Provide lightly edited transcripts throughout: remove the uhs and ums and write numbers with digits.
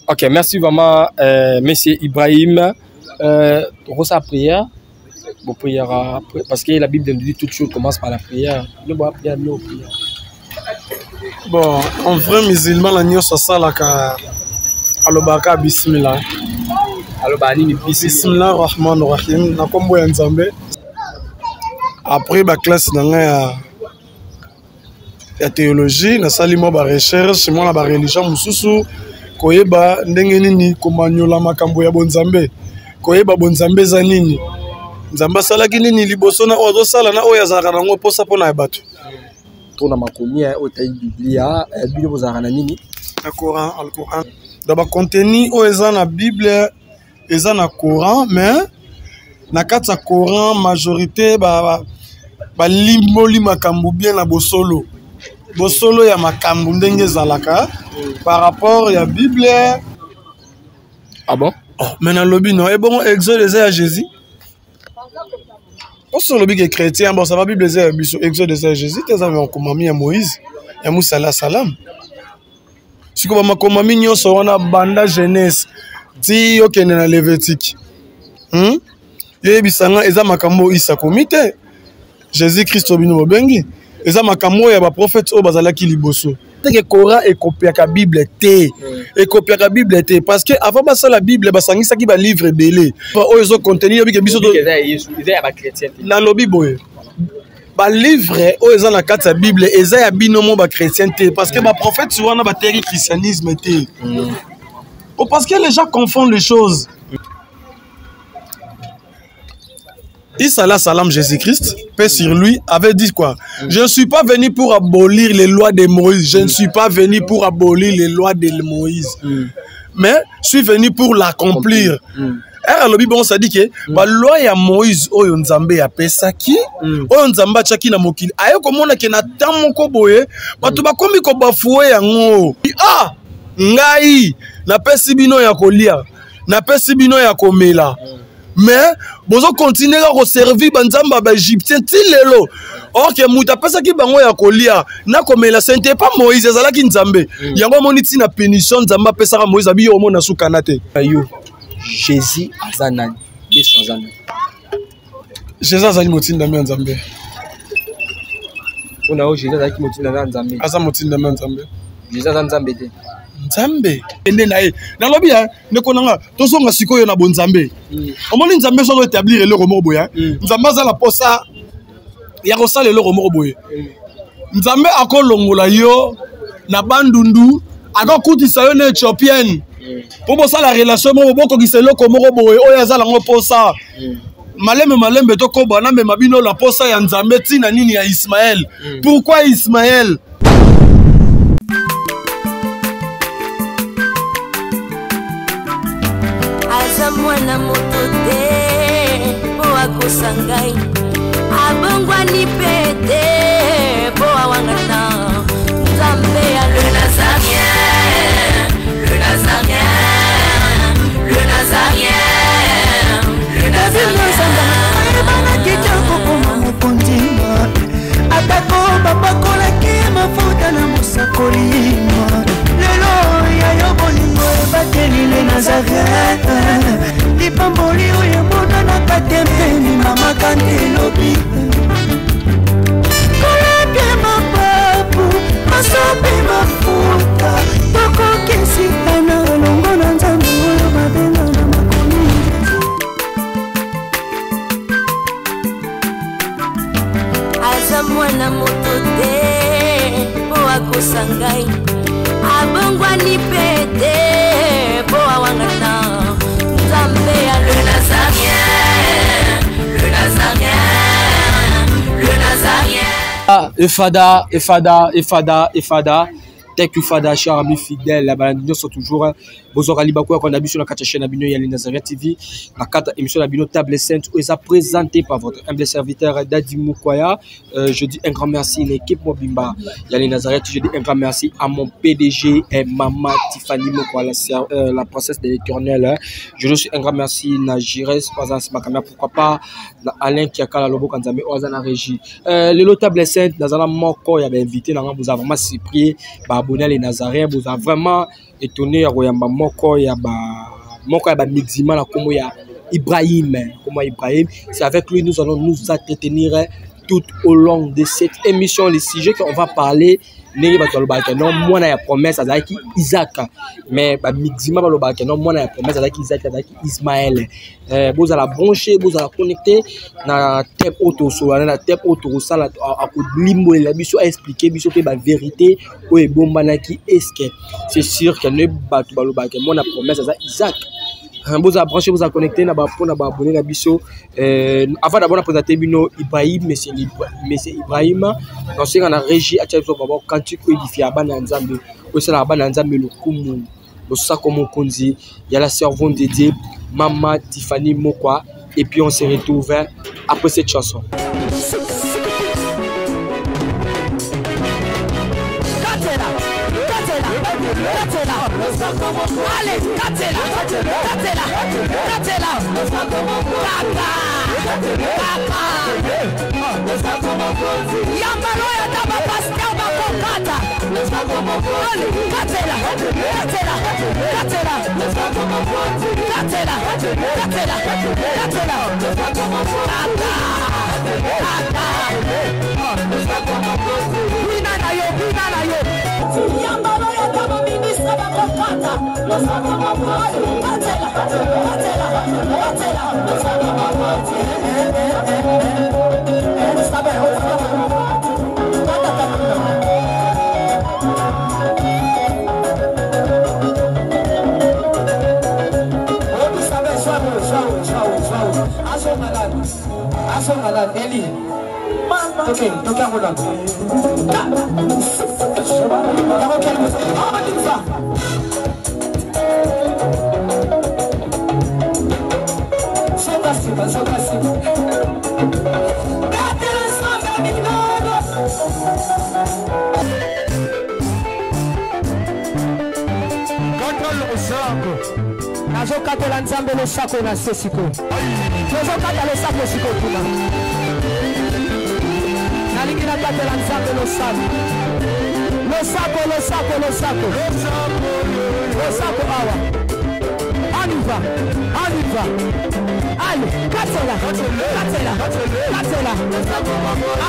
Ok, merci vraiment, Monsieur Ibrahim. Rosa prière. Bon, prière après, parce que la Bible nous dit toute chose commence par la prière. Nous allons prier, nous prier. Bon, en vrai musulman, la nuit, ça salaka. Alobaka bismillah. Alobani bismillah rahman rahim. Na kombo ya Nzambe. Après ba classe dans ya théologie, na sali mo ba recherche, mo na ba religion mususu koyeba ndenge nini komanyola makambo ya bonzambe. Koyeba bonzambe za nini. Nzamba salaki nini liboso na ozo sala na oya zaka nango posa pona ya bato. Tona makomia ota Biblia, Bible bozaka na nini? Le Coran, le Coran. Dans le contenu où est la Bible, est dans le Coran, mais na kata Coran majorité ba limboli makambu bien na bosolo. Bosolo ya makambu ndenge zalaka par rapport ya Bible. Ah bon? Oh, mais dans lobby non, et bon Exode à Jésus. On se lobby que chrétien, bon ça va Bible Exode à Jésus, tes amis ont commandé à Moïse, ya Moussa salam. Si vous avez commandé nyonso wana banda jeunesse, ti okende na Lévitique. Yebisanga eza makambo isa komite. Jésus Christ obino bobengi. Eza makambo ya ba prophète o bazalaki liboso. Que Coran et copia ka Bible té. Et copia ka Bible té parce que avant ça la Bible basangisa ki ba livre belé. O ezo contenu bi ke biso to. Eza ya ba chrétien. Na lobi boye. Ba livre o eza na kati ya Bible eza ya binomo ba chrétien té parce que ba prophète souvent na ba terri christianisme té. Oh, parce que les gens confondent les choses. Isa salam Jésus-Christ, paix sur lui, avait dit quoi? Je ne suis pas venu pour abolir les lois de Moïse. Je ne suis pas venu pour abolir les lois de Moïse. Mais je suis venu pour l'accomplir. Alors, le Bible, on s'est dit que la loi de Moïse, oyo nzambe ya pesaki, oyo nzamba chaki na mokili. Ayo komona ke na tamoko boye, batu bakomi ko bafoué yango. Ah, ngai, na pesi bino ya kolia, na pesi bino ya komela. Mais bozo continuer à servir banzamba ba égyptien tilelo. Or que muta pesa ki bango ya kolia na komela sente pas Moïse ezala ki nzambe. Yango moniti na pénition nzamba pesa ka Moïse abi yo mona sukana te. Ayo Jésus azanani, Yesu azanani. Jésus azali motinda me nzambe. Ona o Jésus azali motinda na nzambe. Asa motinda me nzambe. Jésus azali nzambe te. Nzambe ende na ye na lobi ya nekonanga tosonga sikoyo na bonzambe omoni nzambe so établir le romo boya nzambe za la posa ya kosala le romo boye nzambe akolongola yo na bandundu akokutisa yo na éthiopienne po bosala relation mo boko kiselo ko moko boye oyo azala ngo posa malembe to ko bana me mabino la posa ya nzambe tina nini ya Ismaël. Pourquoi Ismaël? Mwana moto te po akosangai abongwani pete po awangana nzambe ya le nazarien le nazarien le nazarien le nazarien bana kitoko koma mokondima atako babakolaki mafuta na mosakolima lelo ya yo bolingo ebateli le nazarien lipamboli oyo mona na katempeni mama kantelobi koleke mapapu masope mafuta tokokesitana longo na nzambe oyo babenga na makomi aza mwana moto te po akosangai abongwani pete po awangana nzambe ya le nazarien le nazarien le nazarien. Efada Thank you Fada, cher ami fidèle, la balade sont toujours Bozora Libako qu'on a vu sur la carte chaîne Abino Yali Nazareth TV, la carte émission Abino Table Sainte où est présenté par votre humble serviteur Dadi Moukoya. Je dis un grand merci à l'équipe Mobimba Yali Nazareth, je dis un grand merci à mon PDG et Maman Tiffany Moukoya, la princesse de l'éternel. Je dis un grand merci à Jires, ma caméra, pourquoi pas Alain Kiaka, la Lobo Kanzame, Ozana Régie. Le Table Sainte, Nazala Moko, il y avait invité, vous avez vraiment surpris. abonné les Nazaréens, vous avez vraiment étonné à Royamba Moko, il y a Mixima, la comme il y a Ibrahim. C'est avec lui nous allons nous entretenir tout au long de cette émission. Les sujets qu'on va parler, non, moi na promesse avec Isaac, mais Mixima non, moi na promesse avec Isaac, avec Ismaël. Vous allez brancher, vous allez connecter na tête auto sur na tête auto ça à coup limbo la biso expliquer biso la vérité ou est bon banaki est-ce que c'est sûr que ne batu balobaka moi na promesse avec Isaac. Vous avez branché, vous avez connecté, vous avez abonné à Bisso. Avant d'abord, présenter Ibrahim, monsieur Ibrahim. Dans ce qu'on a régi à Tchèque, quand tu peux édifier à Bananzambe, aussi la Bananzambe, le Kumu, le Sakomo Konzi, il y a la servante dédiée, Maman Tiffany Mokwa, et puis on se retrouve après cette chanson. Allez, Katela, Yambaloya taba pasteur bakokata. Allez, Katela, Eli. Okay, toka ngola. Katela nzambe lo sako na sesiko. Tozo katela sako siko kuna. Nalikina katela nzambe lo sako. Lo sako awa. Aniva. Allez, katela.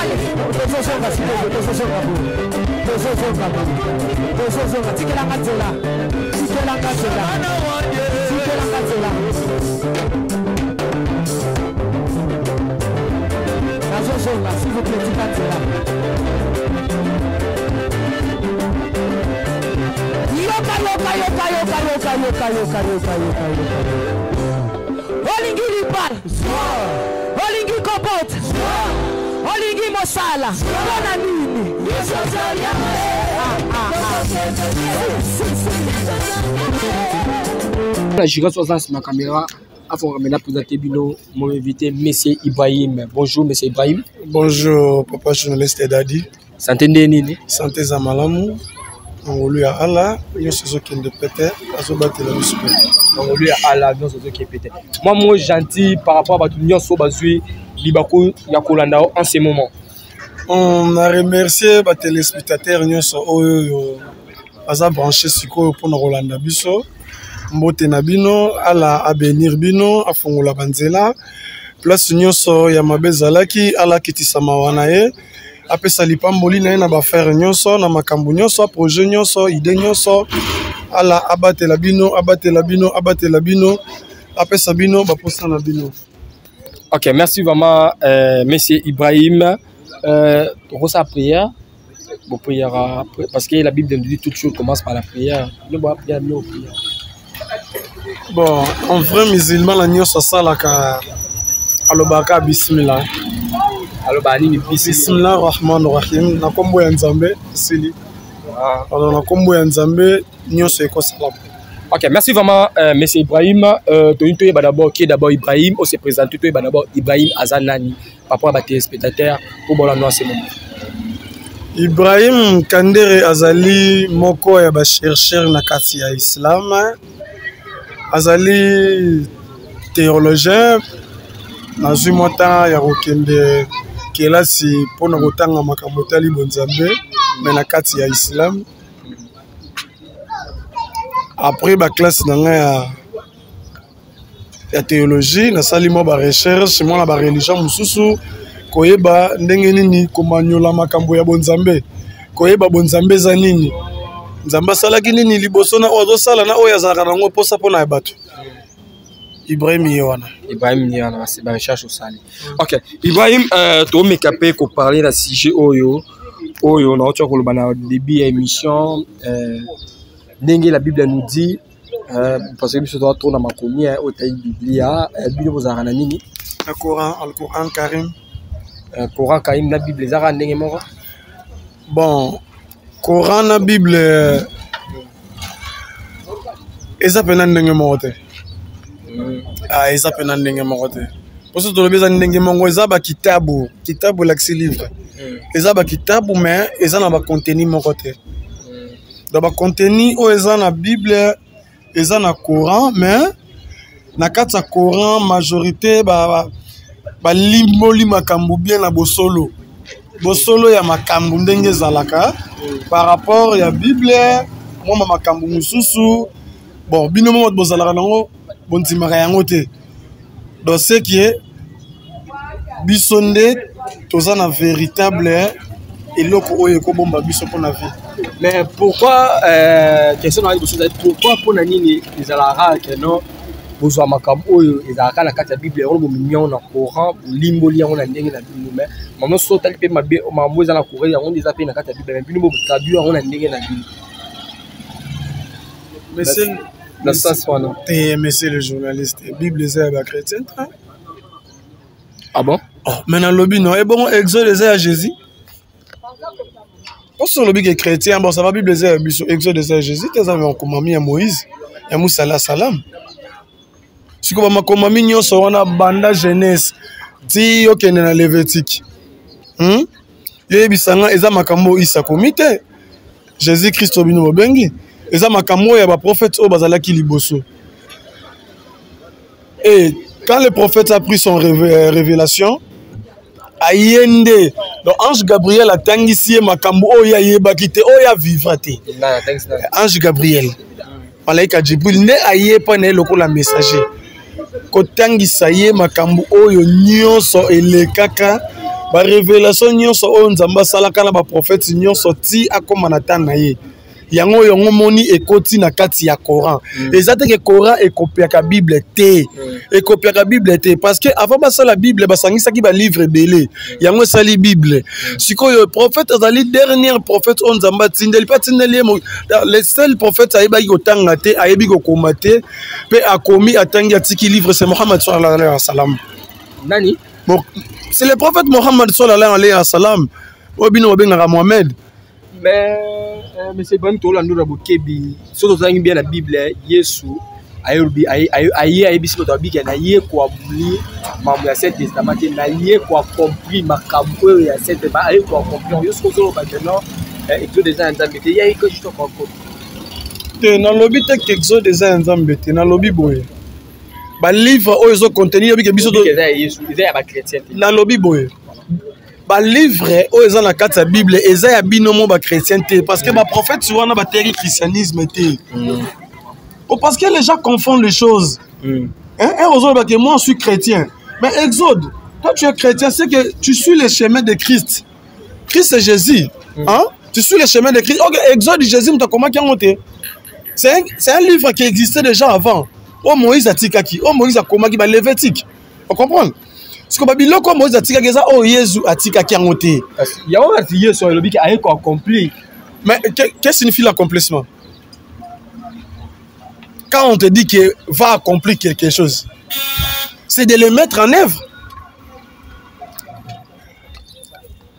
Allez, tozo tikela katela. S'il vous plaît, Olingi Libar, Olingi Kopot, Olingi Mosala, Bona Nini. La girafe sur ma caméra. Avant de présenter mon invité, Monsieur Ibrahim. Bonjour, Monsieur Ibrahim. Bonjour, papa journaliste Edadi. Santé Nini. Santé Zamalamu. On lui a Allah, nous sommes qui de péter, à se battre la musique. On lui a Allah, nous sommes qui péter. Moi, gentil par rapport à tout le monde, Libako Yakolanda en ce moment. On a remercié les téléspectateurs, nous sommes branchés sur pour nous Rolanda Bisso. Mbote nabino ala abenir bino afongola banzela place nyonso ya mabezalaki ala kitisama wana ye apesa lipamboli na ye na bafere nyonso na makambo nyonso projet nyonso idée nyonso ala abatela bino apesa bino baposa na bino. Ok, merci vraiment Monsieur Ibrahim. Rosa prière. Bon prière parce que la Bible nous dit toute chose commence par la prière. Nous va prier nos prières. Bon, en vrai musulman, la nuit salaka alobaka bismillah. Alobani ni bismillah rahman rahim. Na kombo ya nzambe sili. Alors na kombo ya nzambe nyonso eko salam. Ok, merci vraiment Monsieur Ibrahim. Toyinto d'abord qui est d'abord Ibrahim, on se présente tout d'abord Ibrahim Azanani par rapport à téléspectateurs pour bon la ce moment. Ibrahim Kandere Azali moko ya ba chercheur na kati ya Islam. Azali théologien nazwi mota ya kokende kelasi mpona kotanga makambo tali bonzambe me na kati ya Islam après la classe ya théologie nasali mo ba recherche mo na ba religion mususu koyeba ndenge nini komanyola makambo ya bonzambe koyeba bonzambe za nini nzamba salaki nini liboso na ozo sala na oya zaka nango posa pona bato Ibrahim Yohana c'est ba recherche au sali. OK, Ibrahim to mekape ko parler la sujet oyo na ocho ko lobana début ya émission ndenge la Bible nous dit parce que biso doit tourner makomi au taille Biblia bino bozara na nini le Coran Karim Coran Karim na Bible zara ndenge moko bon Coran na Bible eza pena ndenge moko te eza pena ndenge moko te parce que tolobeza ndenge moko eza ba kitabu la livre eza ba kitabu mais eza na ba contenu moko te dans ba contenu o eza na Bible eza na Coran mais na kati ya Coran majorité ba limboli makambo bien na bosolo ya makambo ndenge zalaka par rapport ya Bible moi makambo mususu bon bino mo bozalaka nango bontimaka yango te donc ce qui est bisonde toza na véritable eloko oyo ekobomba biso pona vie. Mais pourquoi question na biso pourquoi pona nini ezalaka que non bozwa makambo oyo ezalaka na kati ya Bible on bomimio na Coran limboli yango na ndenge na Bible mais mama so tali pe mabe mambo ezala Coran yango eza pe na kati ya Bible mais bino bo traduire yango na ndenge na Bible. Mais c'est la sens wana monsieur le journaliste Bible eza ba chrétien. Ah bon? Oh, mais dans lobby non et bon Exode eza Jésus. Parce que le lobby est chrétien bon ça va Bible eza biso Exode eza Jésus tes amis on komami ya Moïse ya Musa salam. Si ko ba makomami nyonso wana banda jeunesse ti okende na Lévitique. Yebisanga eza makambo isa komite Jésus Christ obino bobengi eza makambo ya ba prophète o bazalaki liboso. Et quand le prophète a pris son révélation ayende donc ange Gabriel a tangisi makambo oya yebaki te oya vivra te ange Gabriel malaika Jibril ne ayepa na lokola messager kotangisa ye makambo oyo nyonso elekaka ba révélation nyonso oyo nzamba salaka na ba prophète nyonso ti akoma na tana ye yango yongo moni ekoti na kati ya Coran ezate ke Coran ekopiaka Bible te ekopiaka Bible te parce que avant basa la Bible basangisa ki ba livre belé yango sali Bible sikoyo prophète azali dernier prophète on nzamba tindeli pa tindeli le seul prophète ayeba ki kotanga te ayebi ko komate pe akomi atangi atiki livre c'est Mohammed sallallahu alayhi wa sallam nani bon c'est le prophète Mohammed sallallahu alayhi wa sallam obino obengaka Mohamed mais c'est bon to lando na bokebi soto zangi bien la Bible Yesu aye biso to bika na ye ko abuli mamu ya Ancien Testament na ye ko compris makambo ya cette ba aye ko comprendre yo soto ba non et tout déjà nzambe te ya ko juste comprendre te na lobi te Exode déjà nzambe te na lobi boye ba livre oyo zo contenir bika biso to Yesu ya ba chrétien na lobi boye ba livre oyo eza na kati ya Bible eza ya binomo ba chrétien te parce que ba prophète wana ba teri christianisme te parce que les gens confondent les choses hein que moi je suis chrétien mais Exode toi tu es chrétien c'est que tu suis le chemin de Christ c'est Jésus hein tu suis le chemin de Christ OK Exode Jésus mta comment ki c'est un livre qui existait déjà avant Moïse atikaki Moïse akomaki ba Lévitique on comprend. Ce que Babiloko Moïse a tika geza oh Jésus a tika ki angote. Il y a un Yesu sur le bic a accompli. Mais qu'est-ce que signifie l'accomplissement? Quand on te dit que va accomplir quelque chose, c'est de le mettre en œuvre.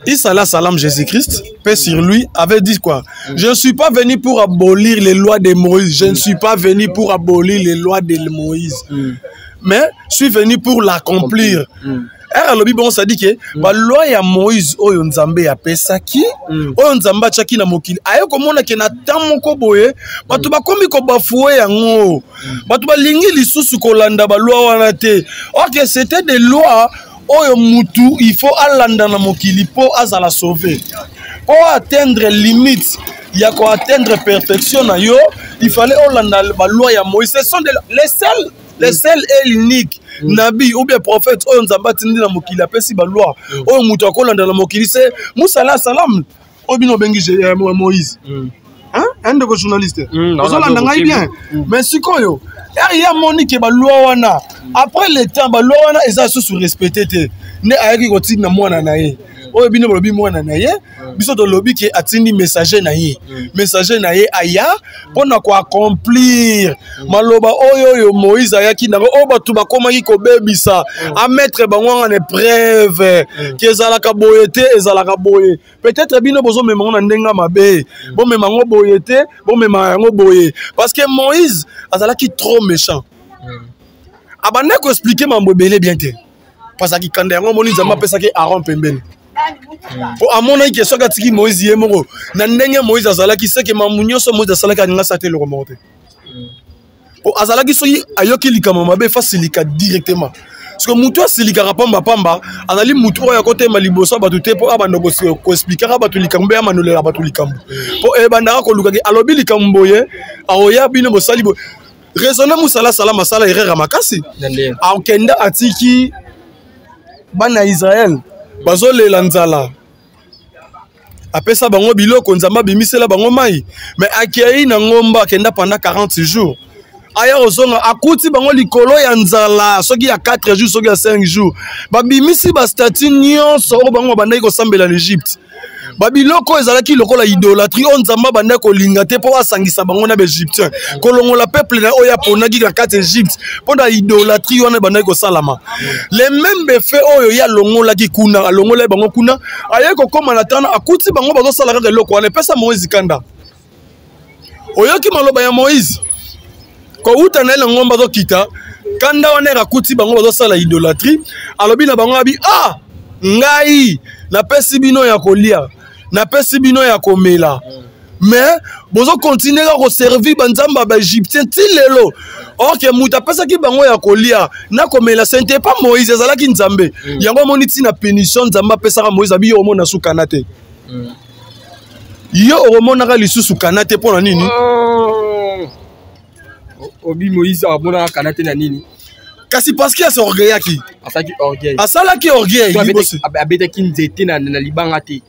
Isa salam Jésus-Christ, paix sur lui, avait dit quoi? Je ne suis pas venu pour abolir les lois de Moïse. Je ne suis pas venu pour abolir les lois de Moïse. Mais je suis venu pour l'accomplir. Alors le Bible ça dit que la loi ya Moïse oyo nzambe ya pesaki oyo nzamba chaki na mokili ayo komona ke na tamoko boye batu bakomi ko bafoué yango batu balingi lisusu kolanda ba loi wana te. OK c'était des lois oyo mutu il faut alanda na mokili po azala sauver pour atteindre limite il y a qu'à atteindre perfection na yo, il fallait la loi ya Moïse. Ce sont les seuls et uniques nabi ou bien prophète on nzamba tindi na mokili apesi ba loi o muto akolanda na mokili c'est Moussa salam obino bengi Moïse. Hein? Un de vos journalistes. Vous avez bien. Mais si quoi yo? Il y a Monique ba loi wana. Après le temps ba loi wana ils sont sous respecté te. Ne ayaki koti na mwana na ye. Oyo bino lobi mwana na ye. Biso to lobi ki atindi messager na ye. Messager na ye aya pona ko accomplir. Maloba oyo Moïse ayaki na o batu ba komaki ko bebisa a mettre bango en épreuve. Ki ezalaka boyete ezalaka boye. Peut-être bino bozo memango na ndenga mabe. Bon memango boyete, bon memango boye. Parce que Moïse azalaki trop méchant. Abanda ko expliquer mambo belé bien te. Parce que quand yango moni nzamba pesa ke Aaron pembeni. Po amona ki soka tiki Moïse yemoko. Na ndenge Moïse azalaki c'est que mamunyo so Moïse azalaki nga saté le remonter. Po azalaki soki ayoki likama mabe facilika directement. Parce que mutu asilika pamba anali mutu oya kote maliboso batu te po abanda ko expliquer batu likambo ya manolela batu likambo. Po ebanda ko lukaki alobi likambo ye aoya bino bosali bo. Raisonner Moussa Salam sala erreur makasi. Akenda atiki bana Israël bazo le lanzala. Apesa bango biloko nzamba bimisela bango mai. Mais akei na ngomba kenda pendant 40 jours. Aya ozonga akuti bango likolo ya nzala soki ya 4 jours soki ya 5 jours. Ba bimisi ba statue nyonso bango bandai ko sambela en Égypte. Babiloko ezalaki lokola idolâtrie on nzamba banda ko linga te po asangisa bango na Égyptien. Kolongola peuple na oya ponaki ka 4 Égypte. Ponda idolâtrie wana banda ko salama. Les mêmes faits oyo ya longola ki kuna, longola bango kuna, aye ko koma na tana akuti bango bazo sala ka loko wana pesa Moïse kanda. Oyoki maloba ya Moïse. Ko uta na ngomba zo kita, kanda wana akuti bango bazo sala idolâtrie, alobi na bango abi ngai na pesi bino ya kolia. Na pesi bino ya komela. Mais bozo continuer à servir banzamba ba égyptien ti lelo. Or que muta pesa ki bango ya kolia na komela c'était pas Moïse ezalaki nzambe. Yango moniti na pénition nzamba pesa ka Moïse abi yo mona sukana te. Yo omona ka lisusu kanate pona nini? Obi Moïse abona kanate na nini? Kasi parce qu'il y a ce orgueil qui. Asaki orgueil. Asala ki orgueil. Abeta ki nzete na libanga te.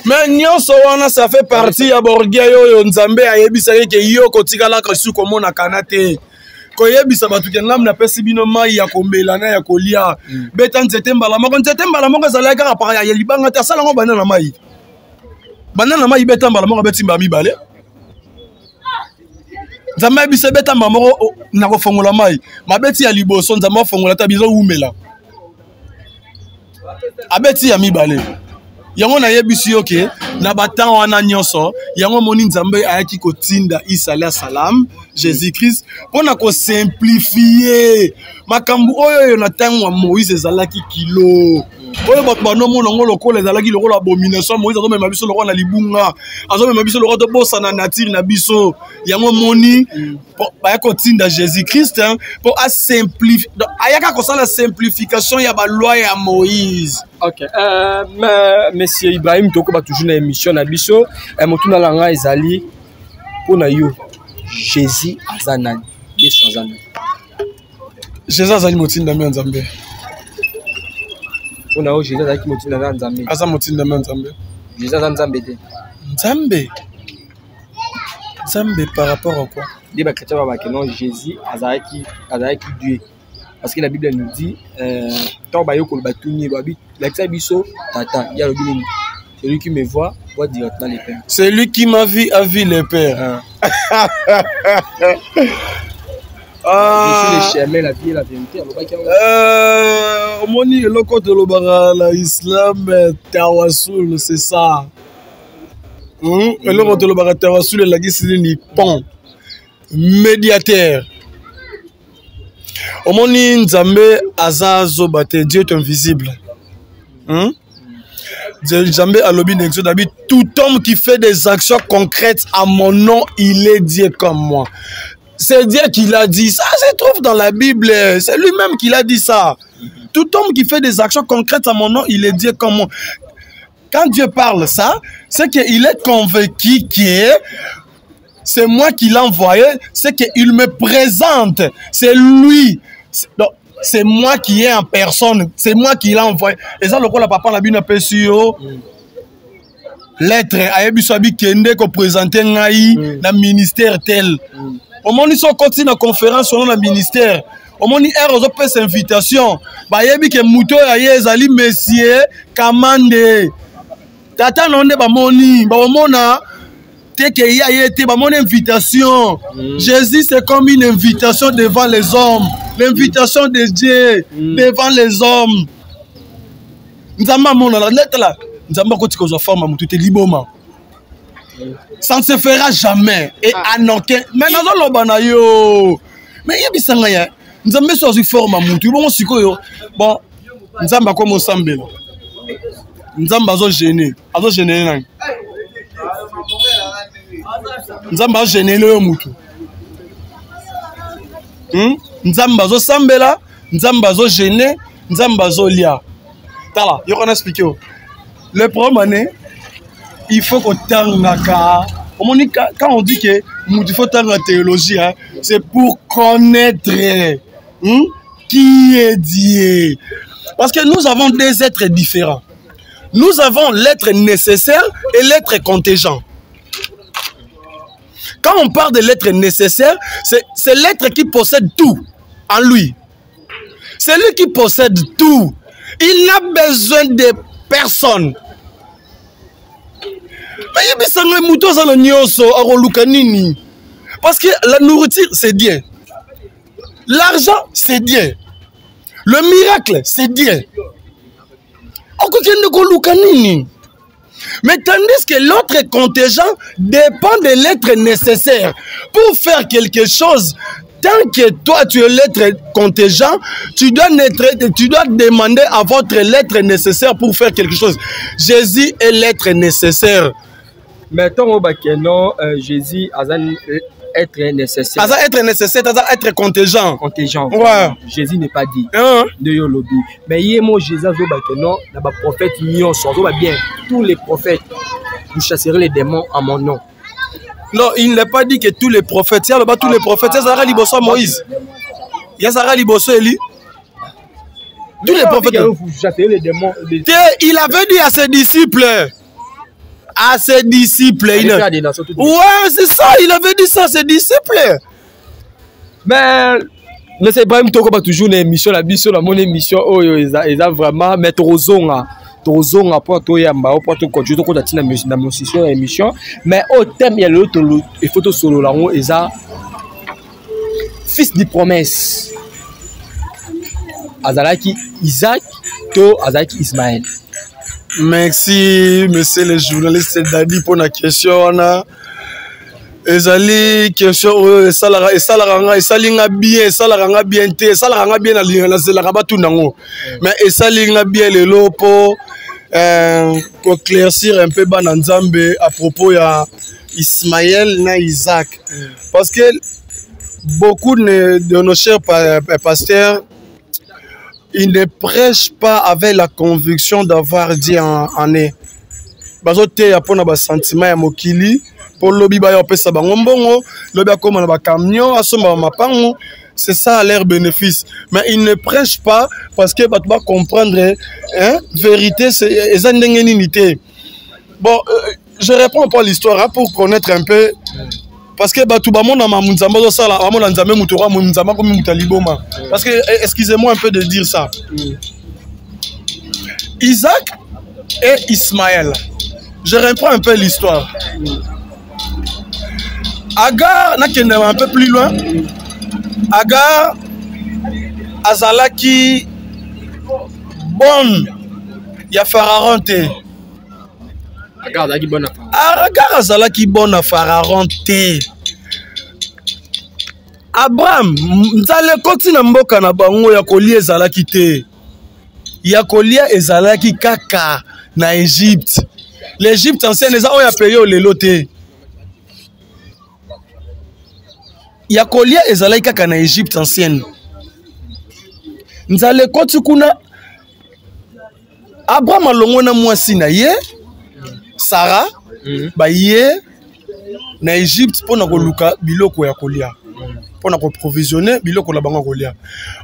Mais nyonso wana ça fait partie ya orgueil oyo nzambe ayebisa ke yo kotikala ka su komona kanate. Ko yebisa batu ke ngam na pesi bino mai ya komela na ya kolia. Beta nzete mbala moko zalaka ka para ya libanga te asala ngo banana mai. Banana mai beta mbala moko beti mba mibale. Nzambe bisa beta mbala moko na ko fongola mai. Mabeti ya liboso nzambe fongola ta bizo umela. Abeti ya mibale. Yango na yebisi oke na batan wana nyonso yango moni nzambe ayaki kotinda Isa alayhi salam Jésus Christ pona ko simplifier makambu oyo na tango Moïse ezalaki kilo oyo bakbano mona ngo lokola ezalaki lokola abomination Moïse azo mema biso lokola na libunga azo mema biso lokola to bosa na nature na biso yango moni ba kotinda Jésus Christ pour a simplifier ayaka ko sala simplification ya ba loi ya Moïse. OK. Monsieur Ibrahim toko ba toujours na émission na biso motuna langa ezali pona yo Jésus azanani Yesu azanani. Jésus azali motinda mi nzambe. Pona yo Jésus azali motinda na nzambe. Asa motinda mi nzambe. Jésus azali nzambe te. Nzambe. Nzambe par rapport à quoi? Des chrétiens ba que non Jésus azalaki Dieu. Parce que la Bible nous dit tant ba yo ko batuni babi la biso tata ya lobi celui qui me voit directement les pères. Celui qui m'a vu a vu les pères. Je suis le chemin, la vie et la vérité. Omoni eloko de l'obara l'islam tawassul c'est ça. Eloko de l'obara tawassul la gisi ni pont médiateur. Omoni nzambe azazo bate Dieu est invisible. Nzambe alobi n'exode habite tout homme qui fait des actions concrètes à mon nom, il est Dieu comme moi. C'est Dieu qui l'a dit. Ça se trouve dans la Bible. C'est lui-même qui l'a dit ça. Tout homme qui fait des actions concrètes à mon nom, il est Dieu comme moi. quand Dieu parle ça, c'est qu'il est convaincu que c'est moi qui l'ai envoyé, c'est qu'il me présente, c'est lui. C'est moi qui est en personne, c'est moi qui l'ai envoyé. Et ça, le coup, la papa n'a bien appelé sur lettre, Ayebisabi Kende, qu'on présentait dans le ministère tel. Au moment où ils sont continués la conférence sur le ministère, au moment où ils ont fait cette invitation, Bayebi que Mouto Ayezali Messier, Kamande, Tata Nonde Bamoni, Bamona, Teke Yayete, Bamona invitation. Jésus, c'est comme une invitation devant les hommes, l'invitation de Dieu devant les hommes. Nous avons la lettre là, nous avons continué à faire Mouto Liboma. Ça ne se fera jamais. Et en aucun. Mais nous allons banayo. Mais il y a des gens nous avons choisi forme à Moutou. Bon, bon, nous avons comme ensemble. Nous avons gêné. Nous avons gêné. Nous avons gêné le Moutou. Nous avons sambela. Nous avons gêné. Nous avons lia. Tala, je vais expliquer. Le problème, il faut qu'on t'engage. Quand on dit que il faut t'engager la théologie, hein, c'est pour connaître qui est Dieu. Parce que nous avons des êtres différents. Nous avons l'être nécessaire et l'être contingent. Quand on parle de l'être nécessaire, c'est l'être qui possède tout en lui. C'est lui qui possède tout. Il n'a besoin de personne. Parce que la nourriture, c'est Dieu. L'argent, c'est Dieu. Le miracle, c'est Dieu. Mais tandis que l'autre contingent dépend de l'être nécessaire. Pour faire quelque chose, tant que toi tu es l'être contingent, tu dois demander à votre l'être nécessaire pour faire quelque chose. Jésus est l'être nécessaire. Mais tant que non, Jésus a être nécessaire. A être nécessaire, a être contingent. Contingent. Ouais. Jésus n'est pas dit. De Yolobi. Mais il y a mon Jésus non, la prophète bien. Tous les prophètes, vous chasserez les démons à mon nom. Non, il n'a pas dit que tous les prophètes. Il y a tous les prophètes. Il y a Liboso Moïse. Il y a Liboso Eli. Tous les prophètes. Vous chasserez les démons. Il avait dit à ses disciples. À ses disciples. Ouais, c'est ça. Il avait dit ça à ses disciples. Mais c'est Ibrahim Toko toujours une émission, la mon émission. Oh, ils ont vraiment mettre aux zonga. Tozonga pour toi yamba pour toi continuer to tina na musicien émission mais au thème il y a l'autre il faut solo là on eza fils de promesse Azalaki Isaac to Azalaki Ismaël. Merci monsieur le journaliste Dadi pour la question na ezali question esalinga bien te esalinga bien na zelaka batu nango mais esalinga bien lelo po éclaircir un peu bana nzambe à propos ya Ismaël na Isaac parce que beaucoup de nos chers pasteurs ils ne prêchent pas avec la conviction d'avoir dit en eux bazote ya pona ba sentiment ya mokili pour lobby ba yo pesa bango mbongo lobby akoma na ba camion asomba mapango. C'est ça leur bénéfice. Mais ils ne prêchent pas parce que tu vas comprendre, hein, vérité, c'est unité. Bon, je réponds pas à l'histoire hein, pour connaître un peu. Parce que tout le monde a parce que, excusez-moi un peu de dire ça. Isaac et Ismaël. Je reprends un peu l'histoire. Agar, un peu plus loin. Agar azalaki bonne ya Pharaon te. Agar azalaki bonne Pharaon. Agar azalaki bonne Pharaon te. Abraham nzale koti na mboka na bango ya kolia ezalaki te. Ya kolia ezalaki kaka na Égypte. L'Égypte ancienne eza oya payo lelo te. Ya kolia ezalaki kaka na Égypte ancienne. Nzale koti kuna Abraham alongo na mwasi na ye Sarah baye na Égypte pour na koluka biloko ya kolia pour na ko provisionner biloko la bango kolia.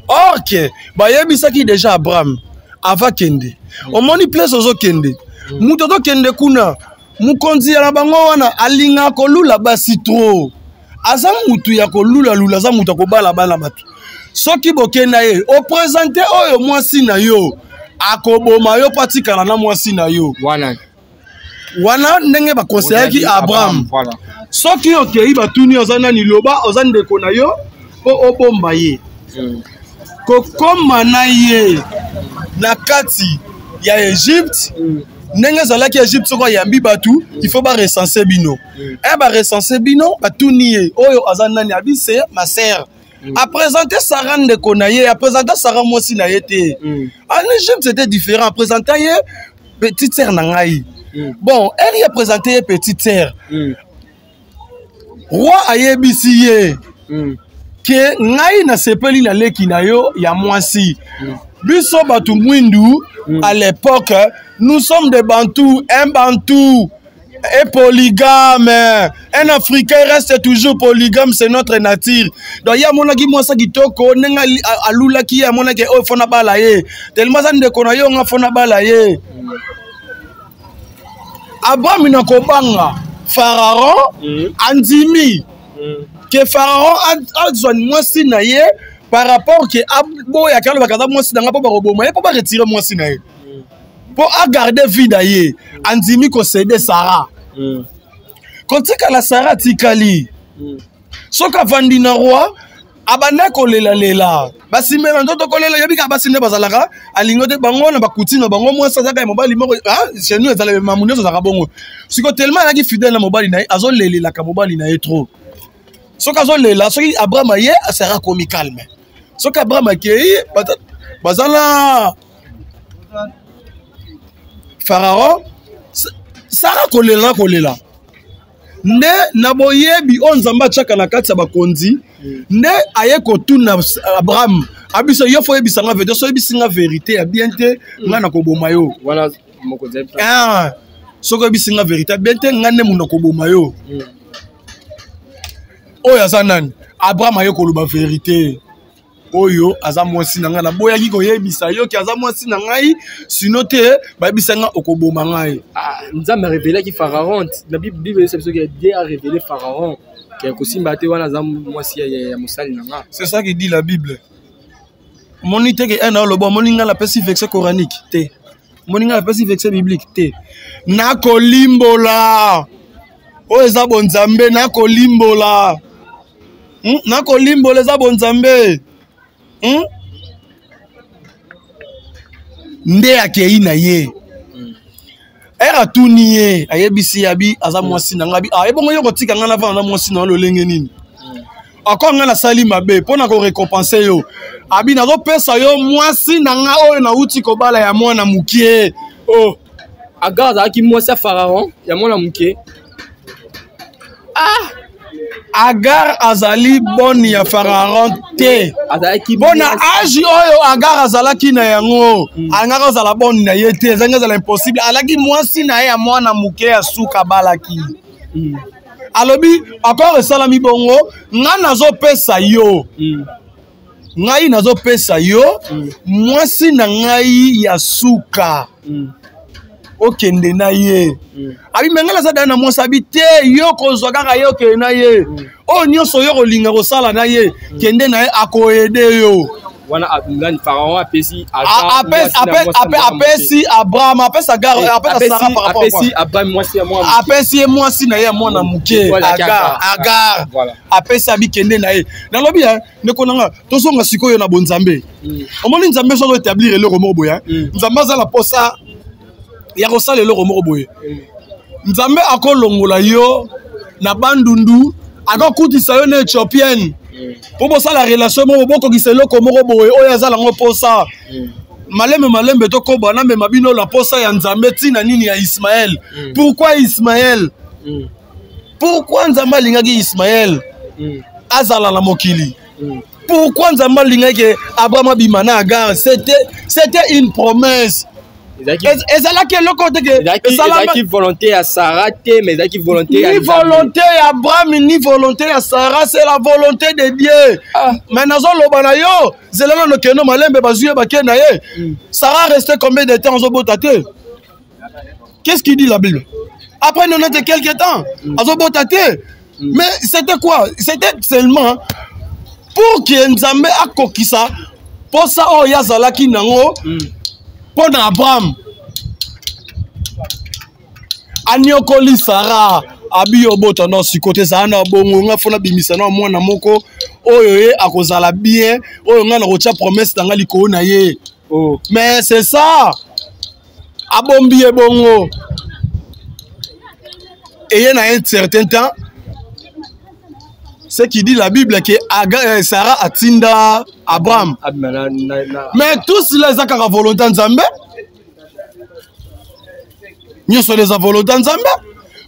Or que baye bisaki déjà Abraham avant kende au moni place ozo kende muto to kende kuna mukonzi ya bango wana alinga kolula basi trop aza mutu ya kolula lula aza mutu akobala bala batu soki bokenda ye o présenter oyo mwasi na yo akoboma yo patikala na mwasi na yo wana ndenge ba conseiller Abraham voilà soki okei batuni ozana ni loba ozana ndeko na yo po obomba ye kokoma na ye na kati ya Égypte ndenge zalaki Égypte soko yambi batu il faut ba recenser bino ba recenser bino batuni ye oyo azana ni abise ma sœur a présenté Sarah ndeko na ye a présenté Sarah mwasi na ye te en Égypte c'était différent a présenté ye petite sœur na ngai bon elle y a présenté petite sœur roi ayebisi ye que ngai na sepeli na leki na yo ya mwasi biso batu mwindu à l'époque nous sommes des bantous un bantou est polygame un africain reste toujours polygame c'est notre nature donc ya monaki mwasa kitoko nenga alula ki ya monaki o fona bala ye tellement ça ndeko na yo nga fona bala ye Abraham na kobanga Pharaon andimi que Pharaon a besoin mwasi na ye par rapport que abo ya kalo bakaza mwasi na ngapo ba roboma ye po ba retirer mwasi na ye po a garder vie na ye andimi ko céder Sarah kotika la Sarah tikali soka vandi na roi abana kolela lela basimela ndoto kolela yebika basine bazalaka alingote bango na bakutina bango mwasi azaka mobali moko chez nous ezala mamunyo zaka bongo siko tellement alaki fidèle na mobali na ye azolelela ka mobali na ye trop soka azolela soki Abraham ye Sarah komi calme soka Abraham akei bazala Pharaon Sarah kolela nde na boyebi onzamba chaka na kati ya bakonzi nde aye kotuna Abraham abiso yo fo yebisanga vérité so yebisinga vérité ya bien te nga na koboma yo voilà mokonzi soko yebisinga vérité bien te nga ne muna koboma yo oyo aza nani Abraham aye koloba vérité oyo aza mwasi na nga na boyaki koyebisa yo ki aza mwasi na ngai sino te bayebisa nga okoboma ngai nzambe révélé ki Pharaon na Bible c'est ce que Dieu a révélé Pharaon qui kosimba te wana aza mwasi ya musali na nga c'est ça que dit la Bible moni te ke ena lobo moni nga la pesi vexé coranique te moni nga la pesi vexé biblique te na kolimbola o eza bonzambe na kolimbola eza bonzambe nde akei na ye era tuni ye ayebisi abi aza mwasi na ngabi ebongo yo kotika nga na vana na mwasi na lolenge nini akon nga na sali mabe pona ko récompenser yo abi nazo pesa yo mwasi na nga oyo na uti ko bala ya mwana mukie agaza aki mwasi ya Pharaon ya mwana mukie Agar azali boni ya Pharaon te bona agi oyo Agar azalaki na yango angaka azala boni na ye te ezanga azala impossible alaki mwasi na ye ya mwana muke ya suka balaki alobi encore esalami bongo nga nazopesa yo ngai nazopesa yo mwasi na ngai ya suka okende na ye abi mengala za dana mwasi abi te yo kozwa kaka ye okende na ye o nyonso yo kolinga kosala na ye kende na ye akoede yo wana ngani Pharaon apesi Abraham apesi Agar apesi Sarah par rapport apesi Abraham mwasi ya mwana apesi mwasi na ye mwana muke Agar apesi abi kende na ye nalobi ndeko nanga tosonga sikoyo na bonzambe omoni nzambe so établir eloko moko boya nzambe za la posa ya kosala eloko moko boye nzambe akolongola yo na bandundu akokutisa yo na Éthiopienne po bosala relation moko bokokisa eloko moko boye oyo azala ngo posa malembe tokoba na mema bino la posa ya nzambe tina nini ya Ismaël pourquoi Ismaël pourquoi nzambe alingaki Ismaël azala na mokili pourquoi nzambe alingaki Abraham abima na Agar c'était une promesse ezalaki eloko te ke ezalaki volonté à Sarah mais ezalaki volonté ni volonté ya Abraham ni volonté ya Sarah, c'est la volonté de Dieu. Mais nazoloba na yo zelana no keno malembe bazuye bakena ye. Sarah restait combien de temps azobota te? Qu'est-ce qu'il dit la Bible? Après 90 et quelques temps azobota te. Mais c'était quoi? C'était seulement pour que Nzambe akokisa pour ça o yazalaki nango pour Abraham anyokoli Sarah abi obota non si côté ça na bongo nga fona bimisa na mwana moko oyo ye akozala bien oyo nga na rocha promesse tanga likolo na ye. Mais c'est ça abombi e bongo et il y a un certain temps ce qui dit la Bible que Sarah a tinda Abraham. Mais tous les actes à volonté Nzambe. Nous sommes les volonté Nzambe.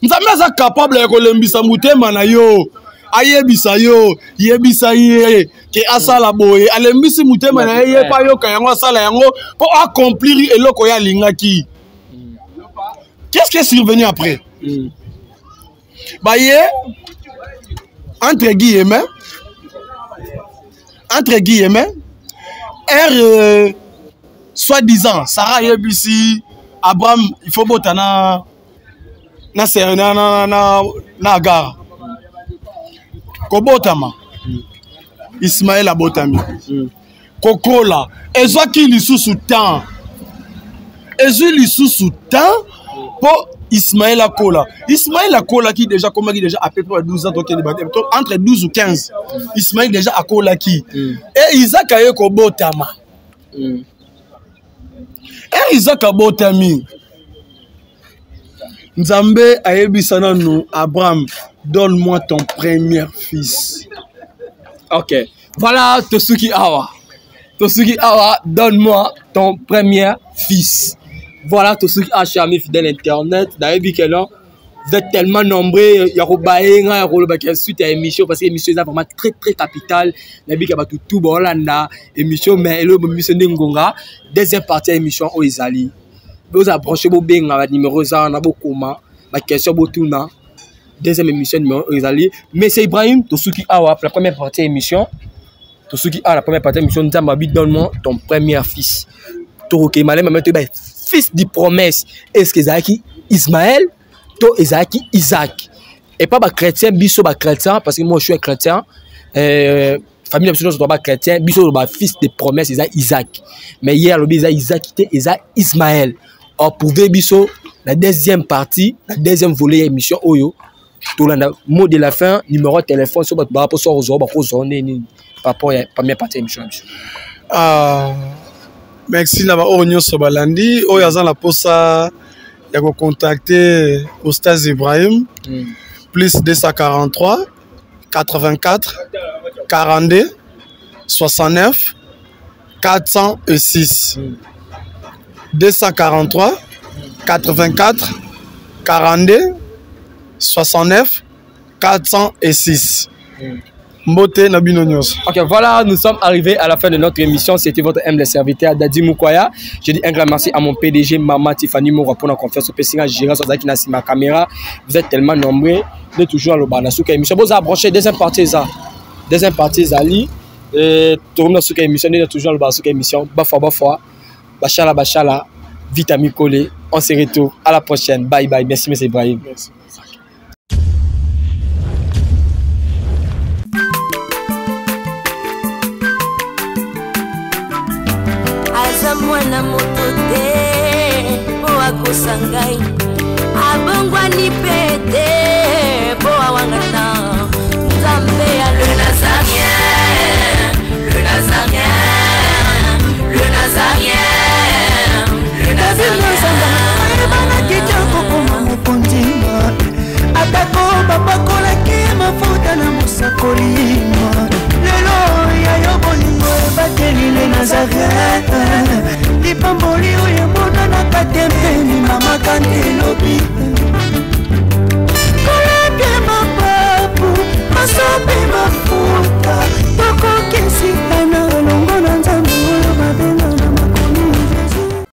Nzambe est capable de kolembisa mutema na yo. Ayebisa yo, yebisa ye ke asala boye. Alembisi mutema na ye pa yo kayango asala yango pour accomplir eloko ya lingaki. Qu'est-ce qui est survenu après? Bah entre guillemets, soi-disant, Sarah yebisi, Abraham, il faut botana na Agar. Kobotama. Ismaël a botami. Kokola. Ezwa ki li sous temps. Ezwa li sous temps pour Ismaël Akola. Ismaël Akola qui déjà, comme déjà à peu près 12 ans, donc entre 12 ou 15. Ismaël déjà Akola qui. Et Isaac a eu Kobotama. Et Isaac a botami. Nzambe a ebisana nous, Abraham, donne-moi ton premier fils. Ok. Voilà Tosuki Awa. Tosuki Awa, donne-moi ton premier fils. Voilà tout ce qui a charmé fidèle internet. D'ailleurs, vous êtes tellement nombreux. Il y a une suite à l'émission parce que l'émission est vraiment très très capitale. Il y a tout Bolanda émission, mais le émission Ngonga. Deuxième partie de l'émission au Isali. Vous approchez vos bien à numéro 1, na comment ma question botuna. Deuxième émission numéro Isali. Mais c'est Ibrahim Tosuki Awa pour la première partie de l'émission. Tosuki Awa la première partie de l'émission. Nzambabi donne-moi ton premier fils. Toroke malem maintenant fils de promesse. Est-ce que Isaac Ismaël, to Isaac Isaac. Et pas chrétien, biso ba chrétien parce que moi je suis chrétien. Famille absolument pas chrétien, biso ba fils de promesse Isaac. Mais hier le Isaac était Ismaël. Or pour biso la deuxième partie, la deuxième volet émission Oyo. Tout le mot de la fin, numéro de téléphone sur votre rapport sur par rapport à la première partie de l'émission. Merci na ba onyo sobalandi o yazan la posa ya ko contacter Oustaz Ibrahim plus 243 84 42 69 406 243 84 42 69 406. Mbote Nabino News. Ok, voilà, nous sommes arrivés à la fin de notre émission. C'était votre humble serviteur Dadi Mukwaya. Je dis un grand merci à mon PDG, Maman Tiffany Moura, pour la confiance au PCA, gérant sur Zaki Nassi, ma caméra. Vous êtes tellement nombreux. Vous êtes toujours à l'Obanasuka émission. Vous avez branché deuxième partie, ça. Deuxième partie, Zali. Tout le monde a émission. Vous êtes toujours à l'Obanasuka émission. Bafwa. Bachala. Vitamine collée. On se retrouve. À la prochaine. Bye bye. Merci, M. Ibrahim. Merci. Mwana moto te po akosangai abongwani pete po awangana Nzambe ya le Nazarien le Nazarien le Nazarien le Nazarien bana kitoko koma mukondima atako babakolaki mafuta na musakolima lelo ya yobolingo bateli le Nazarien Lipamboli oye mona na katempeni mama kandelobi Kolebye mapapu masobe mafuta